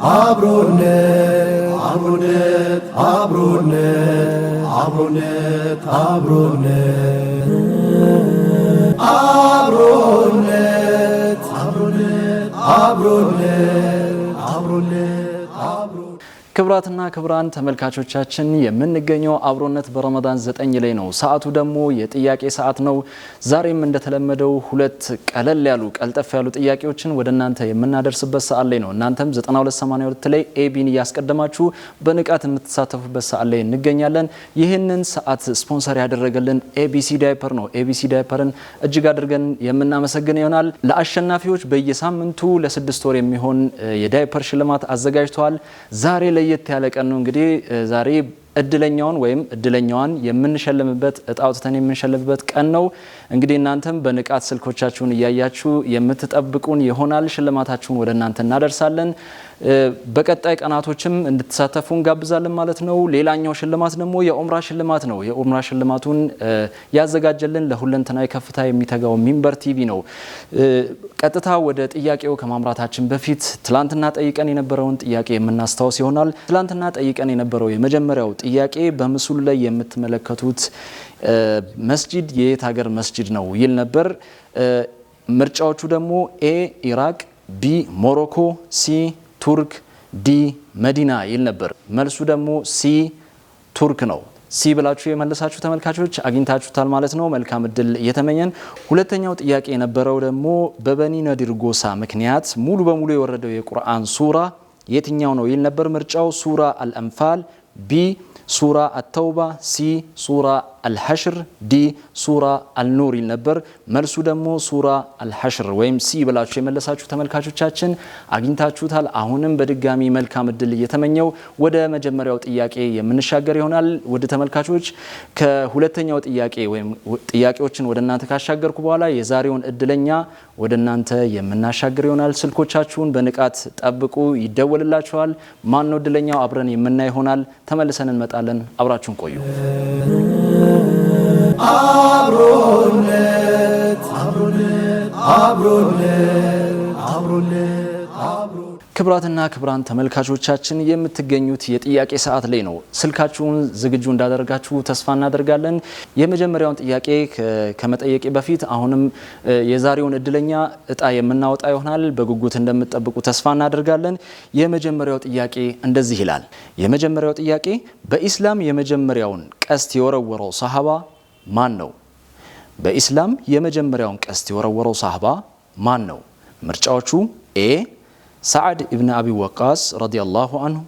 አብሮነት አብሮነት አብሮነት አብሮነት አብሮነት አብሮነት አብሮነት አብሮነት አብሮነት ክብራትና ክብራን ተመልካቾቻችን የምንገኘው አብሮነት በረመዳን 9 ላይ ነው። ሰዓቱ ደግሞ የጥያቄ ሰዓት ነው። ዛሬም እንደተለመደው ሁለት ቀለል ያሉ ቀልጠፍ ያሉ ጥያቄዎችን ወደ እናንተ የምናደርስበት ሰዓት ላይ ነው። እናንተም 9282 ላይ ኤቢን እያስቀደማችሁ በንቃት የምትሳተፉበት ሰዓት ላይ እንገኛለን። ይህንን ሰዓት ስፖንሰር ያደረገልን ኤቢሲ ዳይፐር ነው። ኤቢሲ ዳይፐርን እጅግ አድርገን የምናመሰግን ይሆናል። ለአሸናፊዎች በየሳምንቱ ለ6 ወር የሚሆን የዳይፐር ሽልማት አዘጋጅተዋል። ዛሬ ለየት ያለ ቀን ነው። እንግዲህ ዛሬ እድለኛውን ወይም እድለኛዋን የምንሸልምበት እጣ አውጥተን የምንሸልምበት ቀን ነው። እንግዲህ እናንተም በንቃት ስልኮቻችሁን እያያችሁ የምትጠብቁን ይሆናል። ሽልማታችሁን ወደ እናንተ እናደርሳለን። በቀጣይ ቀናቶችም እንድትሳተፉ እንጋብዛለን ማለት ነው። ሌላኛው ሽልማት ደግሞ የኡምራ ሽልማት ነው። የኡምራ ሽልማቱን ያዘጋጀልን ለሁለንተናዊ ከፍታ የሚተጋው ሚንበር ቲቪ ነው። ቀጥታ ወደ ጥያቄው ከማምራታችን በፊት ትላንትና ጠይቀን የነበረውን ጥያቄ የምናስታውስ ይሆናል። ትላንትና ጠይቀን የነበረው የመጀመሪያው ጥያቄ በምስሉ ላይ የምትመለከቱት መስጂድ የየት ሀገር መስጂድ ነው ይል ነበር። ምርጫዎቹ ደግሞ ኤ ኢራቅ፣ ቢ ሞሮኮ፣ ሲ ቱርክ፣ ዲ መዲና ይል ነበር። መልሱ ደግሞ ሲ ቱርክ ነው። ሲ ብላችሁ የመለሳችሁ ተመልካቾች አግኝታችሁታል ማለት ነው። መልካም እድል እየተመኘን ሁለተኛው ጥያቄ የነበረው ደግሞ በበኒ ነዲር ጎሳ ምክንያት ሙሉ በሙሉ የወረደው የቁርአን ሱራ የትኛው ነው ይል ነበር። ምርጫው ሱራ አልአንፋል፣ ቢ ሱራ አተውባ፣ ሲ ሱራ አልሐሽር፣ ዲ ሱራ አልኑር ይል ነበር። መልሱ ደግሞ ሱራ አልሐሽር ወይም ሲ ብላችሁ የመለሳችሁ ተመልካቾቻችን አግኝታችሁታል። አሁንም በድጋሚ መልካም እድል እየተመኘው ወደ መጀመሪያው ጥያቄ የምንሻገር ይሆናል። ወደ ተመልካቾች ከሁለተኛው ጥያቄ ወይም ጥያቄዎችን ወደ እናንተ ካሻገርኩ በኋላ የዛሬውን እድለኛ ወደ እናንተ የምናሻገር ይሆናል። ስልኮቻችሁን በንቃት ጠብቁ፣ ይደወልላችኋል። ማን ነው እድለኛው? አብረን የምናይ ይሆናል። ተመልሰን እንመጣለን። አብራችሁን ቆዩ። አብሮነት አብሮነት አብሮነት አብሮነት ክብራትና ክብራን ተመልካቾቻችን የምትገኙት የጥያቄ ሰዓት ላይ ነው። ስልካችሁን ዝግጁ እንዳደረጋችሁ ተስፋ እናደርጋለን። የመጀመሪያውን ጥያቄ ከመጠየቄ በፊት አሁንም የዛሬውን እድለኛ እጣ የምናወጣ ይሆናል። በጉጉት እንደምትጠብቁ ተስፋ እናደርጋለን። የመጀመሪያው ጥያቄ እንደዚህ ይላል። የመጀመሪያው ጥያቄ በኢስላም የመጀመሪያውን ቀስት የወረወረው ሰሃባ ማን ነው? በኢስላም የመጀመሪያውን ቀስት የወረወረው ሰሃባ ማን ነው? ምርጫዎቹ ኤ ሰዓድ ኢብን አቢ ወቃስ ረዲየላሁ አንሁ፣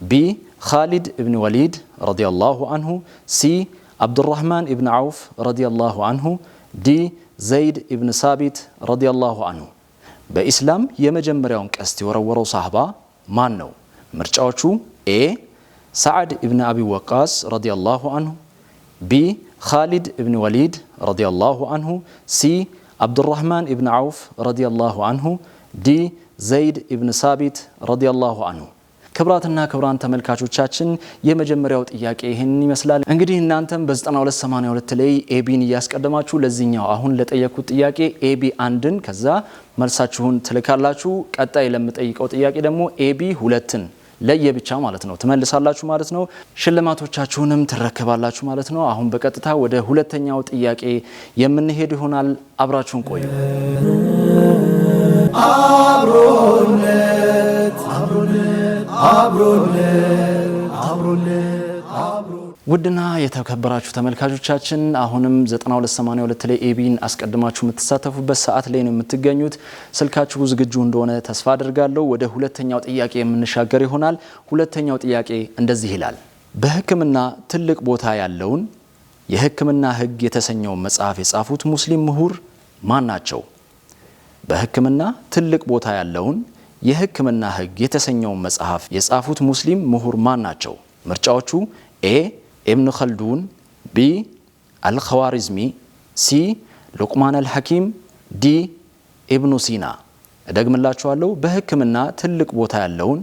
ቢ ኻሊድ ኢብን ወሊድ ረዲየላሁ አንሁ፣ ሲ አብዱራህማን ኢብን ዐውፍ ረዲየላሁ አንሁ፣ ዲ ዘይድ ኢብን ሳቢት ረዲየላሁ አንሁ። በኢስላም የመጀመሪያውን ቀስት የወረወረው ሰሃባ ማን ነው? ምርጫዎቹ ኤ ሰዓድ ኢብን አቢ ወቃስ ረዲየላሁ አንሁ፣ ቢ ኻሊድ ኢብን ወሊድ ረዲየላሁ አንሁ፣ ሲ አብዱራህማን ኢብን ዐውፍ ረዲየላሁ አንሁ፣ ዲ ዘይድ ኢብን ሳቢት ረዲየላሁ አንሁ። ክብራትና ክብራን ተመልካቾቻችን የመጀመሪያው ጥያቄ ይህንን ይመስላል። እንግዲህ እናንተም በ9282 ላይ ኤቢን እያስቀደማችሁ ለዚህኛው አሁን ለጠየቁት ጥያቄ ኤቢ አንድን ከዛ መልሳችሁን ትልካላችሁ። ቀጣይ ለምጠይቀው ጥያቄ ደግሞ ኤቢ ሁለትን ለየብቻ ማለት ነው ትመልሳላችሁ ማለት ነው። ሽልማቶቻችሁንም ትረከባላችሁ ማለት ነው። አሁን በቀጥታ ወደ ሁለተኛው ጥያቄ የምንሄድ ይሆናል። አብራችሁን ቆዩ። አብሮነት አብሮነት አብሮነት አብሮነት ውድና የተከበራችሁ ተመልካቾቻችን አሁንም 9282 ላይ ኤቢን አስቀድማችሁ የምትሳተፉበት ሰዓት ላይ ነው የምትገኙት። ስልካችሁ ዝግጁ እንደሆነ ተስፋ አድርጋለሁ። ወደ ሁለተኛው ጥያቄ የምንሻገር ይሆናል። ሁለተኛው ጥያቄ እንደዚህ ይላል። በሕክምና ትልቅ ቦታ ያለውን የሕክምና ሕግ የተሰኘውን መጽሐፍ የጻፉት ሙስሊም ምሁር ማን ናቸው? በሕክምና ትልቅ ቦታ ያለውን የሕክምና ሕግ የተሰኘውን መጽሐፍ የጻፉት ሙስሊም ምሁር ማን ናቸው? ምርጫዎቹ ኤ ኢብኑ ኸልዱን፣ ቢ አልኸዋሪዝሚ፣ ሲ ሉቅማን አልሐኪም፣ ዲ ኢብኑ ሲና። እደግምላችኋለሁ። በሕክምና ትልቅ ቦታ ያለውን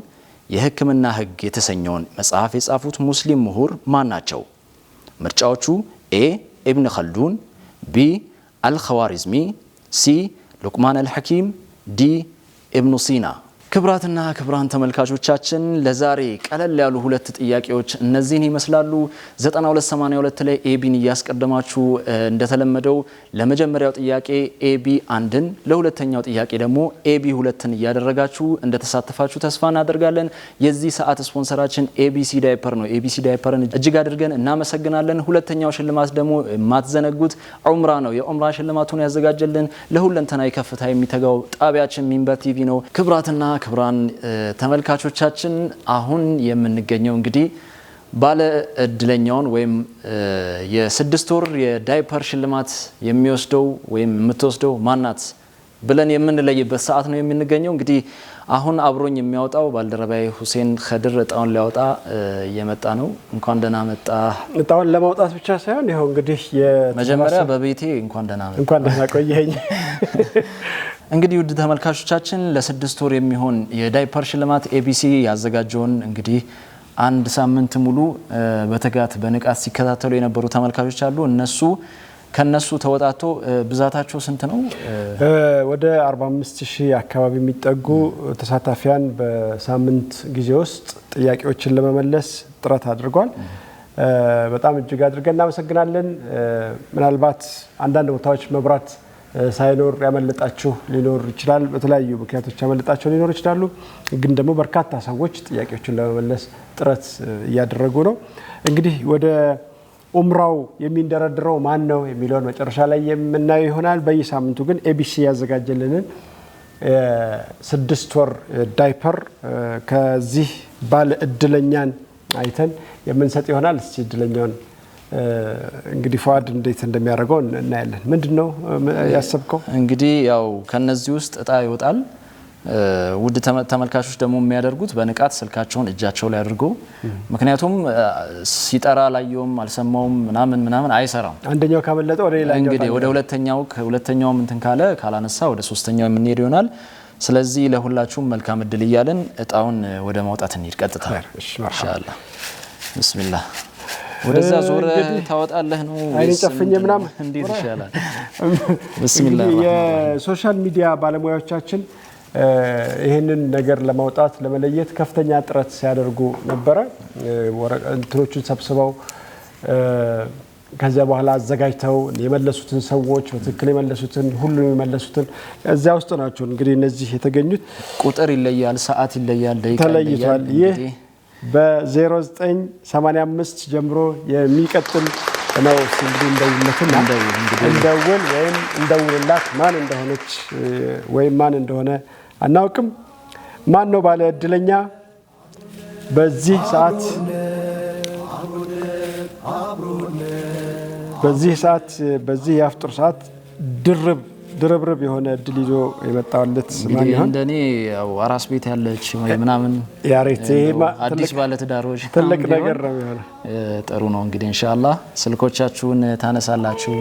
የሕክምና ሕግ የተሰኘውን መጽሐፍ የጻፉት ሙስሊም ምሁር ማን ናቸው? ምርጫዎቹ ኤ ኢብኑ ኸልዱን፣ ቢ አልኸዋሪዝሚ፣ ሲ ሉቅማን አልሐኪም፣ ዲ ኢብኑ ሲና። ክብራትና ክብራን ተመልካቾቻችን ለዛሬ ቀለል ያሉ ሁለት ጥያቄዎች እነዚህን ይመስላሉ 9282 ላይ ኤቢን ያስቀደማችሁ እንደተለመደው ለመጀመሪያው ጥያቄ ኤቢ 1ን ለሁለተኛው ጥያቄ ደግሞ ኤቢ 2ን ያደረጋችሁ እንደተሳተፋችሁ ተስፋ እናደርጋለን የዚህ ሰዓት ስፖንሰራችን ኤቢሲ ዳይፐር ነው ኤቢሲ ዳይፐርን እጅግ አድርገን እናመሰግናለን ሁለተኛው ሽልማት ደግሞ ማትዘነጉት ዑምራ ነው የዑምራ ሽልማቱን ያዘጋጀልን ለሁለንተናዊ ከፍታ የሚተጋው ጣቢያችን ሚንበር ቲቪ ነው ክብራትና ክብራን ተመልካቾቻችን አሁን የምንገኘው እንግዲህ ባለ እድለኛውን ወይም የ6 ወር የዳይፐር ሽልማት የሚወስደው ወይም የምትወስደው ማናት ብለን የምንለይበት ሰዓት ነው የምንገኘው እንግዲህ አሁን አብሮኝ የሚያወጣው ባልደረባይ ሁሴን ኸድር እጣውን ሊያወጣ የመጣ ነው እንኳን ደህና መጣ እጣውን ለማውጣት ብቻ ሳይሆን ይሄው እንግዲህ መጀመሪያ በቤቴ እንኳን ደህና ቆየኝ እንግዲህ ውድ ተመልካቾቻችን ለ6 ወር የሚሆን የዳይፐር ሽልማት ኤቢሲ ያዘጋጀውን እንግዲህ አንድ ሳምንት ሙሉ በተጋት በንቃት ሲከታተሉ የነበሩ ተመልካቾች አሉ ከነሱ ተወጣቶ ብዛታቸው ስንት ነው ወደ 45000 አካባቢ የሚጠጉ ተሳታፊያን በሳምንት ጊዜ ውስጥ ጥያቄዎችን ለመመለስ ጥረት አድርጓል በጣም እጅግ አድርገን እናመሰግናለን ምናልባት አንዳንድ ቦታዎች መብራት ሳይኖር ያመለጣችሁ ሊኖር ይችላል በተለያዩ ምክንያቶች ያመለጣቸው ሊኖር ይችላሉ ግን ደግሞ በርካታ ሰዎች ጥያቄዎችን ለመመለስ ጥረት ያደረጉ ነው እንግዲህ ወደ ኡምራው የሚንደረድረው ማን ነው የሚለውን መጨረሻ ላይ የምናየው ይሆናል በየሳምንቱ ግን ኤቢሲ ያዘጋጀልንን 6 ወር ዳይፐር ከዚህ ባለ እድለኛን አይተን የምንሰጥ ይሆናል እስቲ እድለኛውን እንግዲህ ፏድ እንዴት እንደሚያደርገው እናያለን ምንድነው ያሰብከው እንግዲህ ያው ከነዚህ ውስጥ እጣ ይወጣል ውድ ተመልካቾች ደግሞ የሚያደርጉት በንቃት ስልካቸውን እጃቸው ላይ አድርገው ምክንያቱም ሲጠራ ላየውም አልሰማውም ምናምን አይሰራም አንደኛው ካመለጠ ወደ ሌላኛው እንግዲህ ወደ ሁለተኛው እንትን ካላነሳ ወደ ሶስተኛው የምንሄድ ይሆናል ስለዚህ ለሁላችሁም መልካም እድል ይያለን እጣውን ወደ ማውጣት እንሂድ ቀጥታ ኢንሻአላህ ቢስሚላህ ወደዛ ዞረ ታወጣለህ ነው አይኔ ጨፍኜ ምናምን እንዴት ይሻላል ቢስሚላህ የሶሻል ሚዲያ ባለሙያዎቻችን ይሄንን ነገር ለማውጣት ለመለየት ከፍተኛ ጥረት ሲያደርጉ ነበር እንትኖቹን ሰብስበው ከዚያ በኋላ አዘጋጅተው የመለሱትን ሰዎች በትክክል የመለሱትን ሁሉም የመለሱትን እዚያ ውስጥ ናቸው እንግዲህ እነዚህ የተገኙት ቁጥር ይለያል ሰዓት ይለያል ደቂቃ ተለይቷል ይህ በ0985 ጀምሮ የሚቀጥል ነው እንግዲህ እንደውል ወይም እንደውልላት ማን እንደሆነች ወይም ማን እንደሆነ አናውቅም ማን ነው ባለ እድለኛ በዚህ ሰዓት በዚህ የአፍጥር ሰዓት ድርብርብ የሆነ እድል ይዞ የመጣለት ማን ይሆን እንደኔ ያው አራስ ቤት ያለች ወይ ምናምን ያሬት አዲስ ባለ ትዳሮች ትልቅ ነገር ነው የሚሆነው ጥሩ ነው እንግዲህ ኢንሻአላህ ስልኮቻችሁን ታነሳላችሁ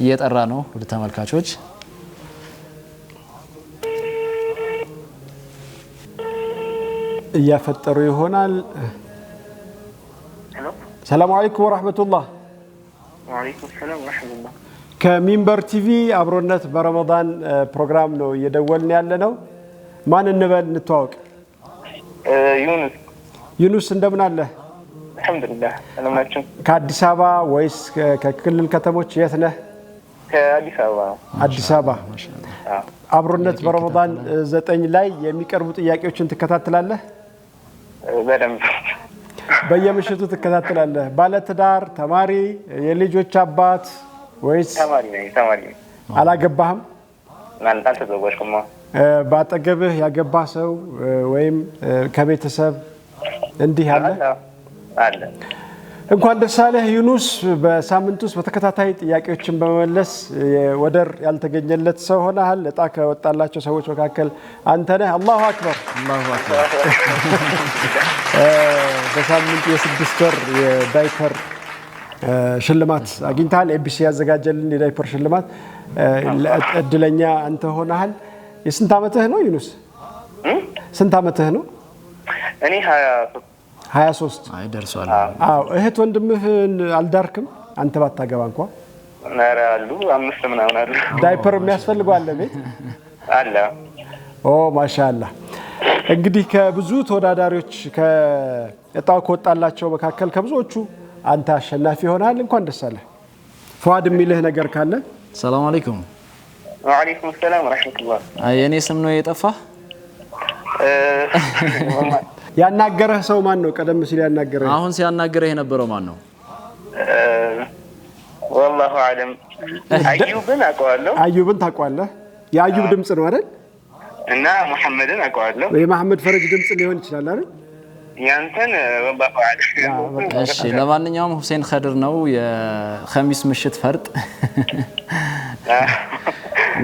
እየጠራ ነው ወደ ተመልካቾች እያፈጠሩ ይሆናል ሰላም አለይኩም ወራህመቱላህ ወአለይኩም ሰላም ወራህመቱላህ ከሚንበር ቲቪ አብሮነት በረመዳን ፕሮግራም ነው እየደወልን ያለ ነው ማን እንበል እንተዋወቅ ዩኑስ እንደምን አለ አልহামዱሊላህ አለማችን ከአዲስ አበባ ወይስ ከክልል ከተሞች የት ነህ አዲስ አበባ አብሮነት በረመዳን 9 ላይ የሚቀርቡ ጥያቄዎችን ትከታተላለህ በደንብ በየምሽቱ ትከታተላለህ ባለ ትዳር ተማሪ የልጆች አባት ወይስ ተማሪ አላገባህም አልተዘወጅኩም ባጠገብህ ያገባ ሰው ወይም ከቤተሰብ እንዲህ አለ እንኳን ደስ አለህ ዩኑስ በሳምንት ውስጥ በተከታታይ ጥያቄዎችን በመመለስ ወደር ያልተገኘለት ሰው ሆነሃል እጣ ከወጣላቸው ሰዎች መካከል አንተ ነህ አላሁ አክበር በሳምንት የ6 ወር የዳይፐር ሽልማት አግኝታል ኤቢሲ ያዘጋጀልን የዳይፐር ሽልማት እድለኛ አንተ ሆነሃል የስንት አመትህ ነው ዩኑስ ስንት አመትህ ነው እኔ 23 አይ ደርሷል አዎ እህት ወንድምህን አልዳርክም አንተ ባታገባ እንኳን ነራሉ 5 ምናምን አሉ ዳይፐር የሚያስፈልገው አለ ቤት አለ ኦ ማሻአላህ እንግዲህ ከብዙ ተወዳዳሪዎች ከእጣው ከወጣላቸው መካከል ከብዙዎቹ አንተ አሸናፊ ሆናል። እንኳን ደስ አለህ። ፉአድ የሚልህ ነገር ካለ? ሰላም አለይኩም። ወአለይኩም ሰላም ወራህመቱላህ። የኔ ስም ነው የጠፋህ? ያናገረህ ሰው ማን ነው? ቀደም ሲል ያናገረህ አሁን ሲያናገረህ የነበረው ማን ነው? ወላሁ አለም። አዩብን አውቀዋለሁ። አዩብን ታውቀዋለህ? የአዩብ ድምጽ ነው አይደል? እና መሐመድን አውቀዋለሁ። የመሐመድ ፈረጅ ድምጽ ሊሆን ይችላል አይደል? ያንተን ወላሁ አለም። እሺ ለማንኛውም ሁሴን ኸድር ነው የኸሚስ ምሽት ፈርጥ።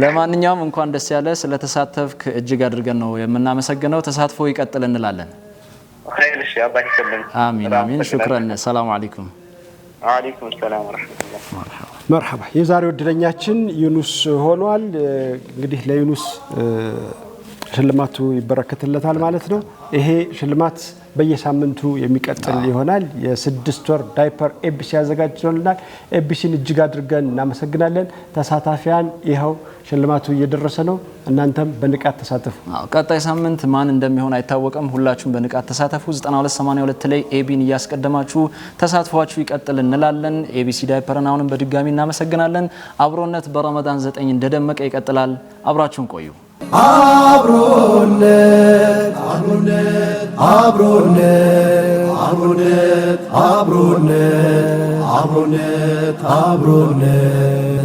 ለማንኛውም እንኳን ደስ ያለ ስለተሳተፍክ እጅግ አድርገን ነው የምናመሰግነው። ተሳትፎ ይቀጥል እንላለን። خير الشيء الله يسلمك. آمين آمين شكرا. السلام عليكم. وعليكم السلام ورحمة الله. مرحبا የዛሬው እድለኛችን ዩኑስ ሆኗል። እንግዲህ ለዩኑስ ሽልማቱ ይበረከትለታል ማለት ነው። ይሄ ሽልማት በየሳምንቱ የሚቀጥል ይሆናል። የ6 ወር ዳይፐር ኤቢሲ ያዘጋጅቶልናል። ኤቢሲን እጅግ አድርገን እናመሰግናለን። ተሳታፊያን ይኸው ሽልማቱ እየደረሰ ነው። እናንተም በንቃት ተሳተፉ። ቀጣይ ሳምንት ማን እንደሚሆን አይታወቅም። ሁላችሁም በንቃት ተሳተፉ። 9282 ላይ ኤቢን እያስቀደማችሁ ተሳትፏችሁ ይቀጥል እንላለን። ኤቢሲ ዳይፐርን አሁንም በድጋሚ እናመሰግናለን። አብሮነት በረመዳን 9 እንደደመቀ ይቀጥላል። አብራችሁን ቆዩ። አብሮነት አብሮነት አብሮነት አብሮነት አብሮነት አብሮነት አብሮነት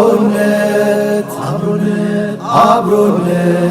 አብሮነት አብሮነት አብሮነት